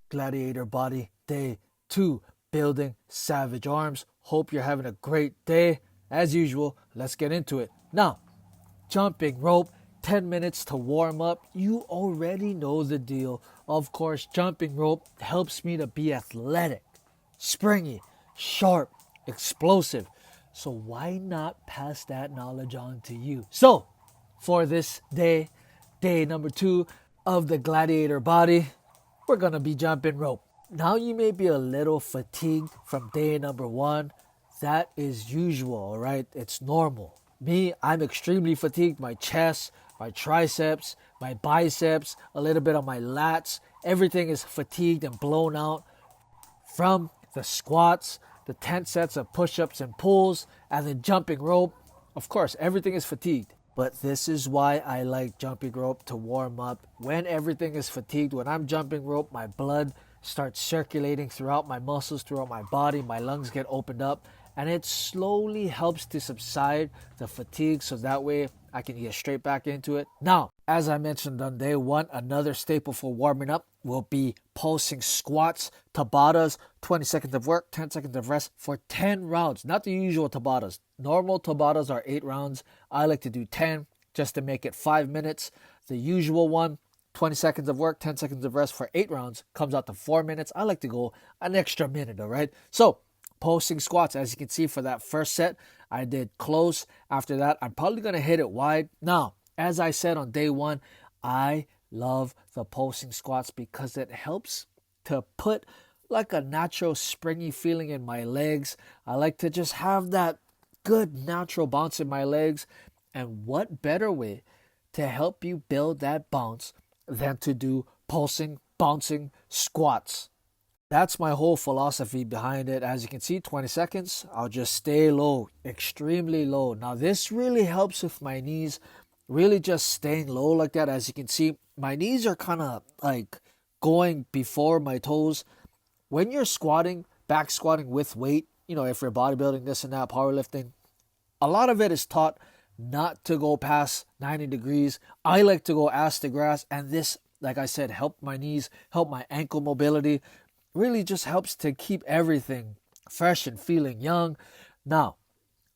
Gladiator Body Day 2, building savage arms. Hope you're having a great day. As usual, let's get into it. Now, jumping rope, 10 minutes to warm up. You already know the deal. Of course, jumping rope helps me to be athletic, springy, sharp, explosive. So why not pass that knowledge on to you? So, for this day, day number 2 of the Gladiator Body, we're going to be jumping rope. Now you may be a little fatigued from day number 1. That is usual, all right? It's normal. Me, I'm extremely fatigued. My chest, my triceps, my biceps, a little bit of my lats. Everything is fatigued and blown out from the squats, the 10 sets of push-ups and pulls, and then jumping rope. Of course, everything is fatigued. But this is why I like jumping rope to warm up. When everything is fatigued, when I'm jumping rope, my blood starts circulating throughout my muscles, throughout my body. My lungs get opened up, and it slowly helps to subside the fatigue, so that way I can get straight back into it. Now, as I mentioned on day 1, another staple for warming up will be pulsing squats, Tabatas, 20 seconds of work, 10 seconds of rest for 10 rounds. Not the usual Tabatas. Normal Tabatas are 8 rounds. I like to do 10 just to make it 5 minutes. The usual one, 20 seconds of work, 10 seconds of rest for 8 rounds, comes out to 4 minutes. I like to go an extra minute, all right? So, pulsing squats, as you can see for that first set, I did close. After that, I'm probably going to hit it wide. Now, as I said on day 1, I love the pulsing squats because it helps to put like a natural springy feeling in my legs. I like to just have that good natural bounce in my legs. And what better way to help you build that bounce than to do pulsing, bouncing squats? That's my whole philosophy behind it. As you can see, 20 seconds, I'll just stay low, extremely low. Now, this really helps with my knees, really just staying low like that. As you can see, my knees are kind of like going before my toes. When you're squatting, back squatting with weight, you know, if you're bodybuilding, this and that, powerlifting, a lot of it is taught not to go past 90 degrees. I like to go ass to grass, and this, like I said, helped my knees, helped my ankle mobility. Really just helps to keep everything fresh and feeling young. Now,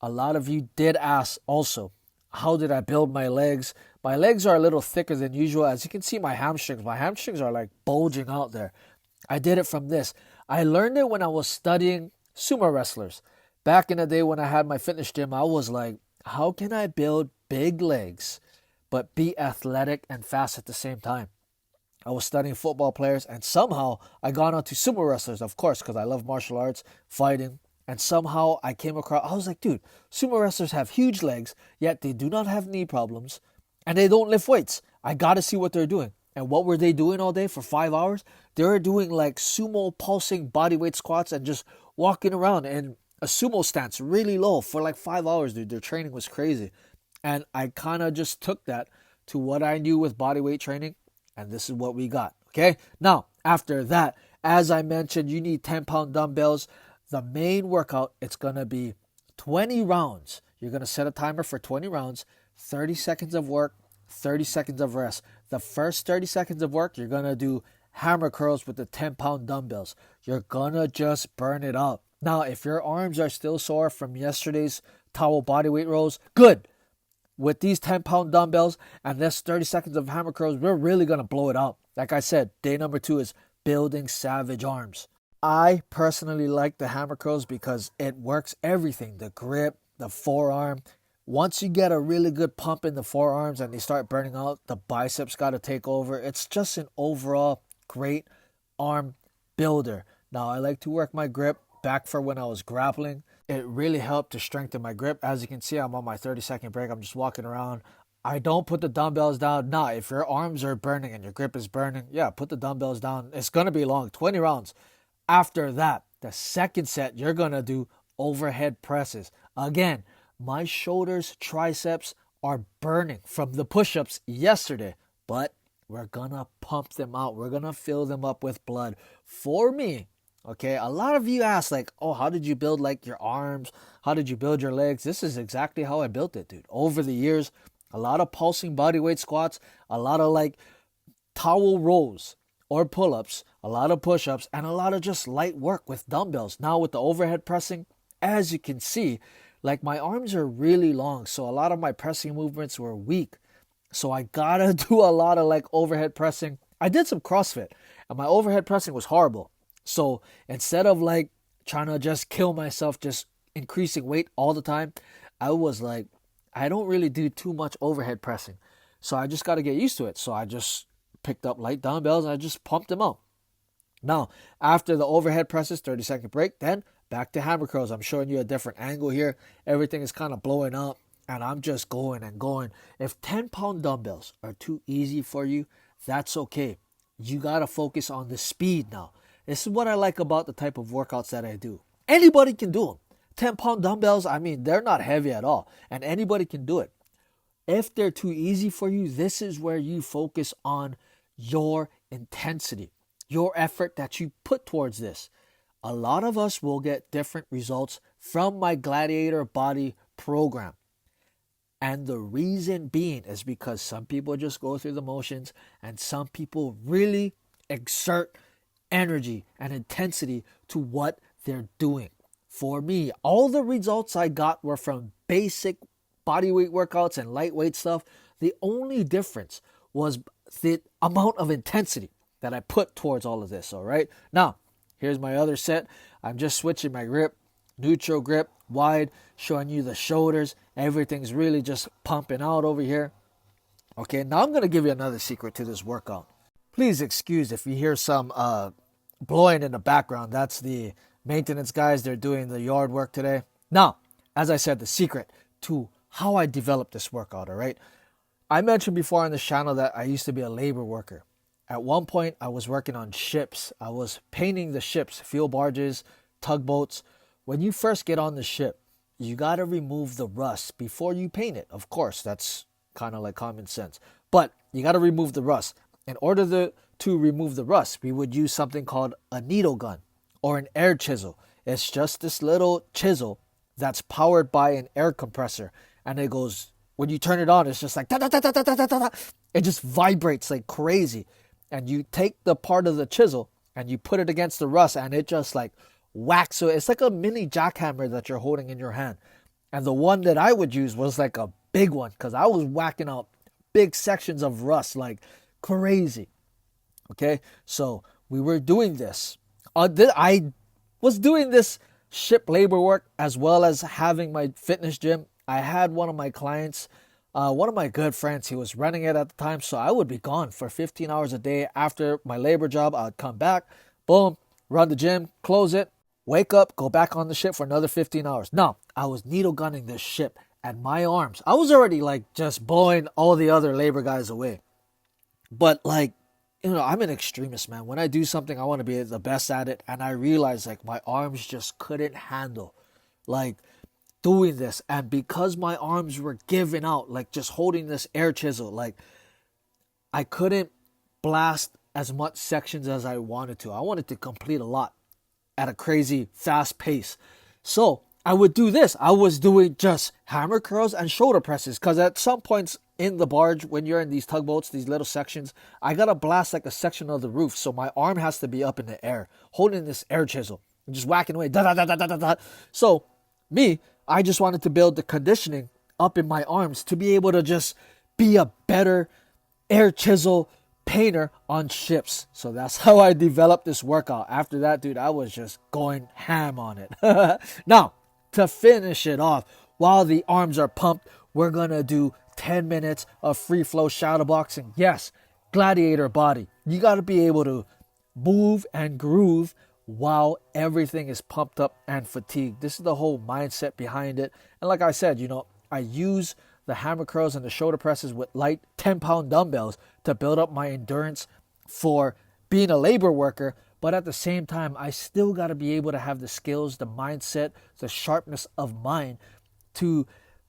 a lot of you did ask also, how did I build my legs? My legs are a little thicker than usual. As you can see, my hamstrings are like bulging out there. I did it from this. I learned it when I was studying sumo wrestlers. Back in the day when I had my fitness gym, I was like, how can I build big legs but be athletic and fast at the same time? I was studying football players, and somehow I got onto sumo wrestlers, of course, because I love martial arts, fighting. And somehow I came across, I was like, dude, sumo wrestlers have huge legs, yet they do not have knee problems, and they don't lift weights. I got to see what they're doing. And what were they doing all day for 5 hours? They were doing like sumo pulsing bodyweight squats and just walking around in a sumo stance really low for like 5 hours, dude. Their training was crazy. And I kind of just took that to what I knew with bodyweight training. And this is what we got, okay? Now, after that, as I mentioned, you need 10-pound dumbbells. The main workout, it's going to be 20 rounds. You're going to set a timer for 20 rounds, 30 seconds of work, 30 seconds of rest. The first 30 seconds of work, you're going to do hammer curls with the 10-pound dumbbells. You're going to just burn it up. Now, if your arms are still sore from yesterday's towel bodyweight rows, good. With these 10-pound dumbbells and this 30 seconds of hammer curls, we're really going to blow it out. Like I said, day number 2 is building savage arms. I personally like the hammer curls because it works everything. The grip, the forearm. Once you get a really good pump in the forearms and they start burning out, the biceps got to take over. It's just an overall great arm builder. Now, I like to work my grip back for when I was grappling. It really helped to strengthen my grip. As you can see, I'm on my 30-second break. I'm just walking around. I don't put the dumbbells down. Nah, if your arms are burning and your grip is burning, yeah, put the dumbbells down. It's going to be long, 20 rounds. After that, the second set, you're going to do overhead presses. Again, my shoulders, triceps are burning from the push-ups yesterday, but we're going to pump them out. We're going to fill them up with blood. For me, okay, a lot of you ask like, oh, how did you build like your arms? How did you build your legs? This is exactly how I built it, dude. Over the years, a lot of pulsing bodyweight squats, a lot of like towel rows or pull-ups, a lot of push-ups, and a lot of just light work with dumbbells. Now with the overhead pressing, as you can see, like my arms are really long, so a lot of my pressing movements were weak. So I gotta do a lot of like overhead pressing. I did some CrossFit and my overhead pressing was horrible. So instead of like trying to just kill myself, just increasing weight all the time, I was like, I don't really do too much overhead pressing. So I just got to get used to it. So I just picked up light dumbbells and I just pumped them out. Now, after the overhead presses, 30-second break, then back to hammer curls. I'm showing you a different angle here. Everything is kind of blowing up and I'm just going and going. If 10-pound dumbbells are too easy for you, that's okay. You got to focus on the speed now. This is what I like about the type of workouts that I do. Anybody can do them. 10-pound dumbbells, I mean, they're not heavy at all. And anybody can do it. If they're too easy for you, this is where you focus on your intensity, your effort that you put towards this. A lot of us will get different results from my Gladiator Body program. And the reason being is because some people just go through the motions and some people really exert energy and intensity to what they're doing. For me, all the results I got were from basic bodyweight workouts and lightweight stuff. The only difference was the amount of intensity that I put towards all of this, all right? Now, here's my other set. I'm just switching my grip, neutral grip, wide, showing you the shoulders. Everything's really just pumping out over here. Okay, now I'm going to give you another secret to this workout. Please excuse if you hear some blowing in the background. That's the maintenance guys. They're doing the yard work today. Now, as I said, the secret to how I developed this workout, all right? I mentioned before on this channel that I used to be a labor worker. At one point, I was working on ships. I was painting the ships, fuel barges, tugboats. When you first get on the ship, you got to remove the rust before you paint it. Of course, that's kind of like common sense. But you got to remove the rust. In order to remove the rust, we would use something called a needle gun or an air chisel. It's just this little chisel that's powered by an air compressor. And it goes, when you turn it on, it's just like, da, da, da, da, da, da, da, da. It just vibrates like crazy. And you take the part of the chisel and you put it against the rust and it just like whacks. So it's like a mini jackhammer that you're holding in your hand. And the one that I would use was like a big one because I was whacking out big sections of rust like crazy. Okay, so we were doing this. I was doing this ship labor work as well as having my fitness gym. I had one of my clients, one of my good friends, he was running it at the time, so I would be gone for 15 hours a day. After my labor job, I'd come back, boom, run the gym, close it, wake up, go back on the ship for another 15 hours. Now, I was needle gunning this ship, and my arms, I was already like just blowing all the other labor guys away. But like, you know, I'm an extremist, man. When I do something, I want to be the best at it, and I realized like my arms just couldn't handle like doing this. And because my arms were giving out, like just holding this air chisel, like I couldn't blast as much sections as I wanted to. I wanted to complete a lot at a crazy fast pace. So I would do this. I was doing just hammer curls and shoulder presses because at some points in the barge, when you're in these tugboats, these little sections, I got to blast like a section of the roof. So my arm has to be up in the air, holding this air chisel and just whacking away. Da, da, da, da, da, da, da. So me, I just wanted to build the conditioning up in my arms to be able to just be a better air chisel painter on ships. So that's how I developed this workout. After that, dude, I was just going ham on it. Now, to finish it off, while the arms are pumped, we're going to do 10 minutes of free flow shadowboxing. Yes, gladiator body. You got to be able to move and groove while everything is pumped up and fatigued. This is the whole mindset behind it. And like I said, you know, I use the hammer curls and the shoulder presses with light 10-pound dumbbells to build up my endurance for being a labor worker. But at the same time, I still got to be able to have the skills, the mindset, the sharpness of mind to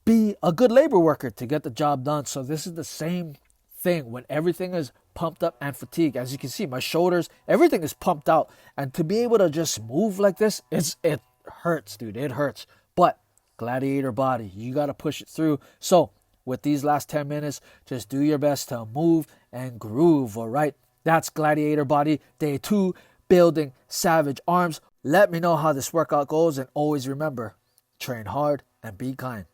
be a good labor worker to get the job done. So this is the same thing when everything is pumped up and fatigued. As you can see, my shoulders, everything is pumped out. And to be able to just move like this, it hurts, dude. It hurts. But gladiator body, you got to push it through. So with these last 10 minutes, just do your best to move and groove, all right? That's Gladiator Body, day 2, building savage arms. Let me know how this workout goes, and always remember, train hard and be kind.